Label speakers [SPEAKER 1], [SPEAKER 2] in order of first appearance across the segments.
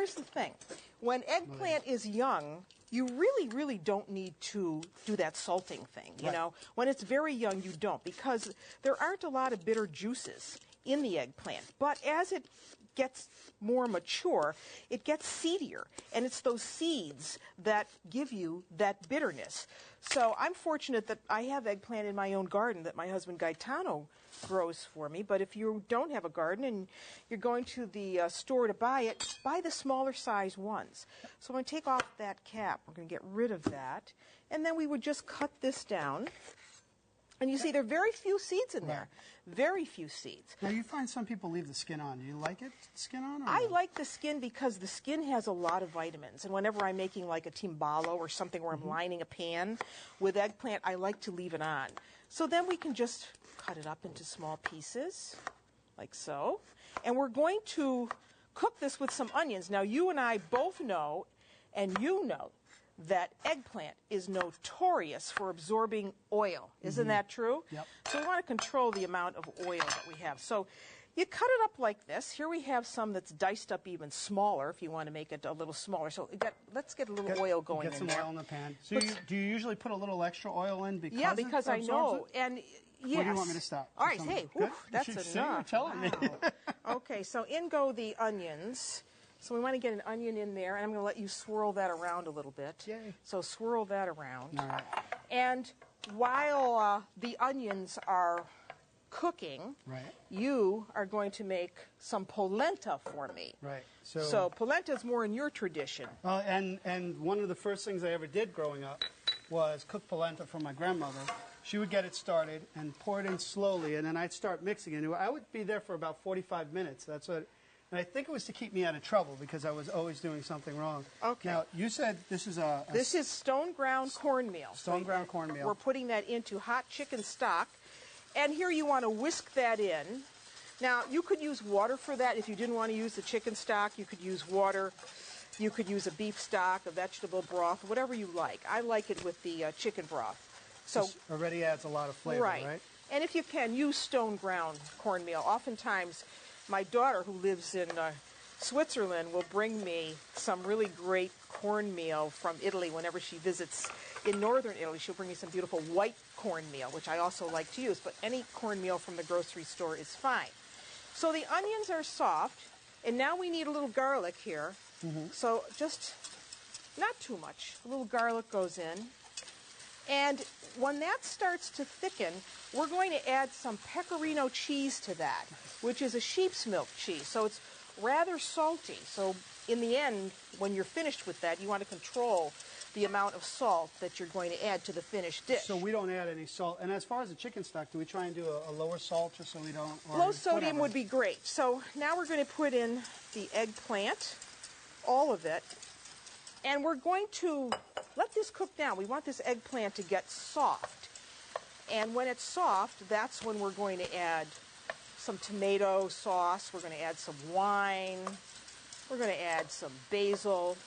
[SPEAKER 1] here's the thing. When eggplant is young, you really, really don't need to do that salting thing, you know. When it's very young, you don't, because there aren't a lot of bitter juices in the eggplant. But as it gets more mature, it gets seedier, and it's those seeds that give you that bitterness. So I'm fortunate that I have eggplant in my own garden that my husband Gaetano grows for me. But if you don't have a garden and you're going to the store to buy it, buy the smaller size ones. So I'm going to take off that cap. We're going to get rid of that. And then we would just cut this down. And you see, there are very few seeds in there. Very few seeds.
[SPEAKER 2] Now, you find some people leave the skin on. Do you like it, skin on? Or
[SPEAKER 1] I
[SPEAKER 2] no?
[SPEAKER 1] like the skin because the skin has a lot of vitamins. And whenever I'm making like a timbalo or something where I'm lining a pan with eggplant, I like to leave it on. So then we can just cut it up into small pieces, like so. And we're going to cook this with some onions. Now, you and I both know, and you know, that eggplant is notorious for absorbing oil. Isn't that true?
[SPEAKER 2] Yep.
[SPEAKER 1] So we want to control the amount of oil that we have. So you cut it up like this. Here we have some that's diced up even smaller if you want to make it a little smaller. So let's get a little oil going in there.
[SPEAKER 2] Get some oil in the pan. So do you usually put a little extra oil in because
[SPEAKER 1] because I know. And yes.
[SPEAKER 2] Where do you want me to stop?
[SPEAKER 1] All right. Hey, that's enough.
[SPEAKER 2] See, you're telling me.
[SPEAKER 1] Okay, so in go the onions. So we want to get an onion in there, and I'm going to let you swirl that around a little bit.
[SPEAKER 2] Yay.
[SPEAKER 1] So swirl that around.
[SPEAKER 2] All right.
[SPEAKER 1] And while the onions are cooking, you are going to make some polenta for me.
[SPEAKER 2] Right.
[SPEAKER 1] So polenta is more in your tradition.
[SPEAKER 2] And one of the first things I ever did growing up was cook polenta for my grandmother. She would get it started and pour it in slowly, and then I'd start mixing it. I would be there for about 45 minutes. That's what. And I think it was to keep me out of trouble because I was always doing something wrong.
[SPEAKER 1] Okay.
[SPEAKER 2] Now, you said this is
[SPEAKER 1] This is stone ground cornmeal.
[SPEAKER 2] Stone ground cornmeal.
[SPEAKER 1] We're putting that into hot chicken stock. And here you want to whisk that in. Now, you could use water for that. If you didn't want to use the chicken stock, you could use water. You could use a beef stock, a vegetable broth, whatever you like. I like it with the chicken broth. So
[SPEAKER 2] this already adds a lot of flavor, right?
[SPEAKER 1] And if you can, use stone ground cornmeal. Oftentimes, my daughter, who lives in Switzerland, will bring me some really great cornmeal from Italy whenever she visits in northern Italy. She'll bring me some beautiful white cornmeal, which I also like to use, but any cornmeal from the grocery store is fine. So the onions are soft, and now we need a little garlic here. So just not too much. A little garlic goes in. And when that starts to thicken, we're going to add some pecorino cheese to that, which is a sheep's milk cheese. So it's rather salty. So in the end, when you're finished with that, you want to control the amount of salt that you're going to add to the finished dish.
[SPEAKER 2] So we don't add any salt. And as far as the chicken stock, do we try and do a lower salt just so we don't...
[SPEAKER 1] Low sodium would be great. So now we're going to put in the eggplant, all of it. And we're going to let this cook down. We want this eggplant to get soft. And when it's soft, that's when we're going to add some tomato sauce. We're going to add some wine. We're going to add some basil.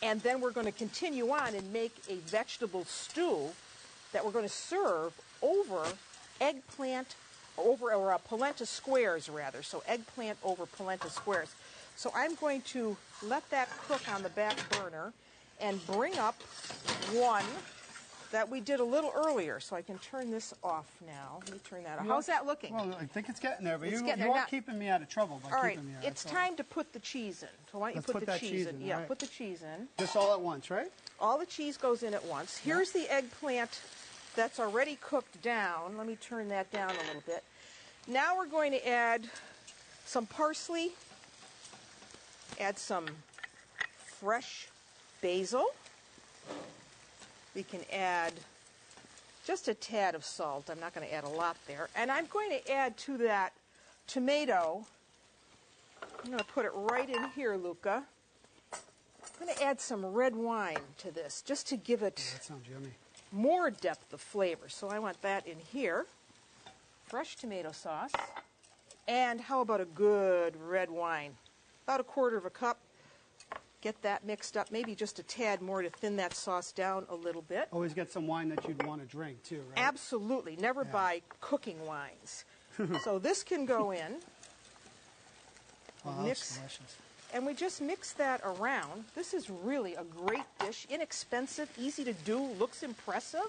[SPEAKER 1] And then we're going to continue on and make a vegetable stew that we're going to serve over eggplant, or polenta squares, rather. So eggplant over polenta squares. So I'm going to let that cook on the back burner and bring up one that we did a little earlier. So I can turn this off now. Let me turn that off. How's that looking?
[SPEAKER 2] Well, I think it's getting there, but you
[SPEAKER 1] there.
[SPEAKER 2] are keeping me out of trouble by keeping me out.
[SPEAKER 1] It's time to put the cheese in. So why don't you put the cheese in? Yeah, put the cheese in.
[SPEAKER 2] Just all at once, right?
[SPEAKER 1] All the cheese goes in at once. Here's the eggplant that's already cooked down. Let me turn that down a little bit. Now we're going to add some parsley. Add some fresh basil. We can add just a tad of salt. I'm not going to add a lot there. And I'm going to add to that tomato, I'm going to put it right in here, Luca. I'm going to add some red wine to this just to give it
[SPEAKER 2] that sounds yummy.
[SPEAKER 1] More depth of flavor. So I want that in here. Fresh tomato sauce. And how about a good red wine? About 1/4 cup. Get that mixed up, maybe just a tad more to thin that sauce down a little bit.
[SPEAKER 2] Always get some wine that you'd want to drink too, right?
[SPEAKER 1] Absolutely. Never buy cooking wines. So this can go in.
[SPEAKER 2] Oh, that's delicious.
[SPEAKER 1] And we just mix that around. This is really a great dish, inexpensive, easy to do, looks impressive.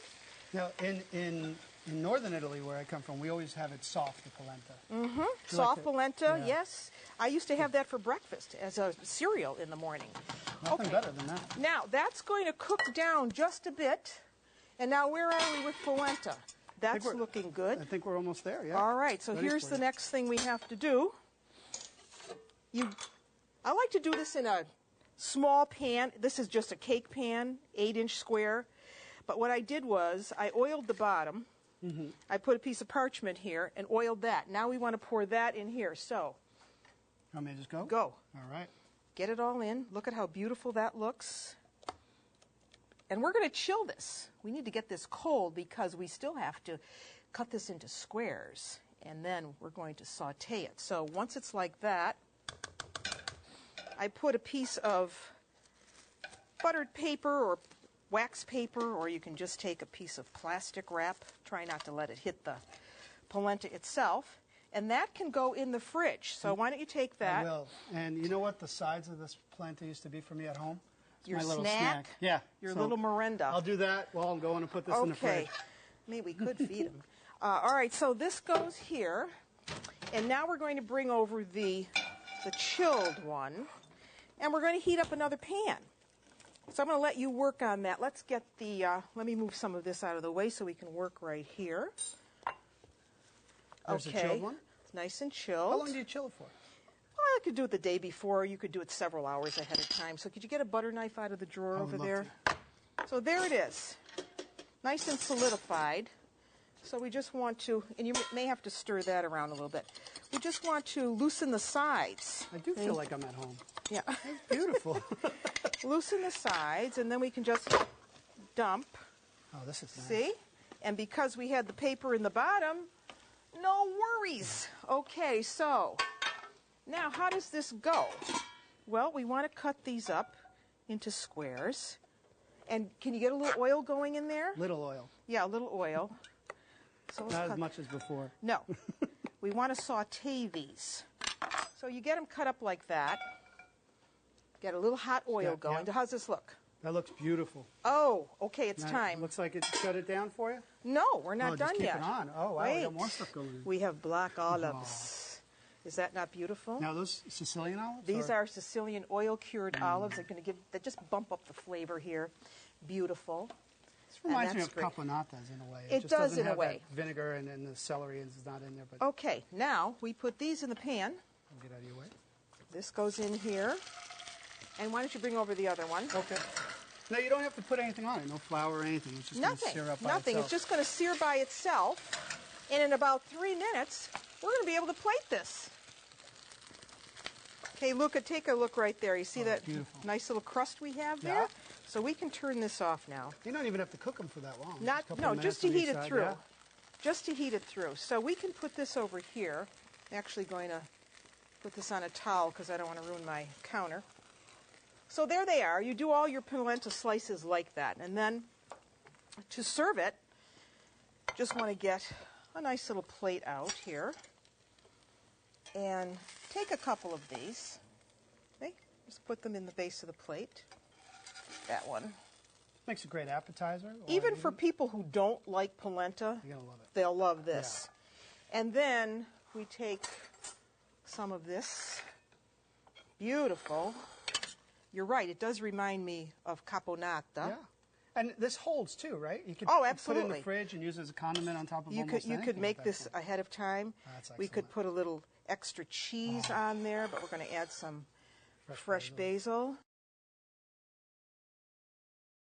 [SPEAKER 2] Now, in northern Italy, where I come from, we always have it soft, the polenta.
[SPEAKER 1] Mm-hmm. Soft polenta, yes. I used to have that for breakfast as a cereal in the morning.
[SPEAKER 2] Nothing better than that.
[SPEAKER 1] Now, that's going to cook down just a bit. And now, where are we with polenta? That's looking good.
[SPEAKER 2] I think we're almost there, yeah.
[SPEAKER 1] All right, so here's the next thing we have to do. I like to do this in a small pan. This is just a cake pan, 8-inch square. But what I did was I oiled the bottom. Mm-hmm. I put a piece of parchment here and oiled that. Now we want to pour that in here. So,
[SPEAKER 2] want me to just go?
[SPEAKER 1] Go.
[SPEAKER 2] All right.
[SPEAKER 1] Get it all in. Look at how beautiful that looks. And we're going to chill this. We need to get this cold because we still have to cut this into squares. And then we're going to saute it. So once it's like that, I put a piece of buttered paper or wax paper, or you can just take a piece of plastic wrap. Try not to let it hit the polenta itself. And that can go in the fridge. So why don't you take that?
[SPEAKER 2] I will. And you know what the sides of this polenta used to be for me at home? It's
[SPEAKER 1] your
[SPEAKER 2] my little
[SPEAKER 1] snack?
[SPEAKER 2] Yeah.
[SPEAKER 1] Your little merenda.
[SPEAKER 2] I'll do that while I'm going to put this in the fridge.
[SPEAKER 1] Okay. Maybe we could feed them. All right, so this goes here. And now we're going to bring over the chilled one. And we're going to heat up another pan. So I'm going to let you work on that. Let's get the, let me move some of this out of the way so we can work right here.
[SPEAKER 2] There's the chilled one?
[SPEAKER 1] Nice and chilled.
[SPEAKER 2] How long do you chill it for?
[SPEAKER 1] Well, I could do it the day before. You could do it several hours ahead of time. So could you get a butter knife out of the drawer over there? So there it is. Nice and solidified. So we just want to, and you may have to stir that around a little bit. We just want to loosen the sides.
[SPEAKER 2] I do feel like I'm at home.
[SPEAKER 1] Yeah.
[SPEAKER 2] That's beautiful.
[SPEAKER 1] Loosen the sides, and then we can just dump.
[SPEAKER 2] Oh, this is nice.
[SPEAKER 1] See? And because we had the paper in the bottom, no worries. Okay, so now how does this go? Well, we want to cut these up into squares. And can you get a little oil going in there?
[SPEAKER 2] Little oil.
[SPEAKER 1] Yeah, a little oil. So
[SPEAKER 2] not as much as before.
[SPEAKER 1] No. We want to saute these. So you get them cut up like that. Get a little hot oil going. Yeah. How's this look?
[SPEAKER 2] That looks beautiful.
[SPEAKER 1] Oh, okay, it's
[SPEAKER 2] now,
[SPEAKER 1] time.
[SPEAKER 2] Looks like it shut it down for you?
[SPEAKER 1] No, we're not done
[SPEAKER 2] just
[SPEAKER 1] yet.
[SPEAKER 2] Keep it on. Oh, wow, we got more stuff going in.
[SPEAKER 1] We have black olives. Oh. Is that not beautiful?
[SPEAKER 2] Now, those Sicilian olives?
[SPEAKER 1] These are Sicilian oil-cured olives. They're going to they just bump up the flavor here. Beautiful.
[SPEAKER 2] This reminds me of caponatas in a way.
[SPEAKER 1] It
[SPEAKER 2] just
[SPEAKER 1] does
[SPEAKER 2] doesn't
[SPEAKER 1] in a
[SPEAKER 2] have
[SPEAKER 1] way.
[SPEAKER 2] That vinegar and then the celery is not in there. But
[SPEAKER 1] okay, now we put these in the pan.
[SPEAKER 2] I'll get out of your way.
[SPEAKER 1] This goes in here. And why don't you bring over the other one?
[SPEAKER 2] Okay. Now, you don't have to put anything on it. No flour or anything. It's just going to sear up by
[SPEAKER 1] Nothing.
[SPEAKER 2] itself.
[SPEAKER 1] It's just going to sear by itself. And in about 3 minutes, we're going to be able to plate this. Okay, take a look right there. You see that
[SPEAKER 2] beautiful.
[SPEAKER 1] Nice little crust we have there? So we can turn this off now.
[SPEAKER 2] You don't even have to cook them for that long.
[SPEAKER 1] Just to heat it through. Yeah. Just to heat it through. So we can put this over here. I'm actually going to put this on a towel because I don't want to ruin my counter. So there they are. You do all your polenta slices like that. And then to serve it, just want to get a nice little plate out here. And take a couple of these. Okay? Just put them in the base of the plate. That one.
[SPEAKER 2] Makes a great appetizer.
[SPEAKER 1] Even for people who don't like polenta,
[SPEAKER 2] you're gonna love it.
[SPEAKER 1] They'll love this. Yeah. And then we take some of this. Beautiful. You're right. It does remind me of caponata.
[SPEAKER 2] Yeah. And this holds too, right? You could
[SPEAKER 1] absolutely.
[SPEAKER 2] put it in the fridge and use it as a condiment on top of almost anything.
[SPEAKER 1] You could make this ahead of time.
[SPEAKER 2] That's
[SPEAKER 1] we could put a little extra cheese on there, but we're going to add some fresh basil.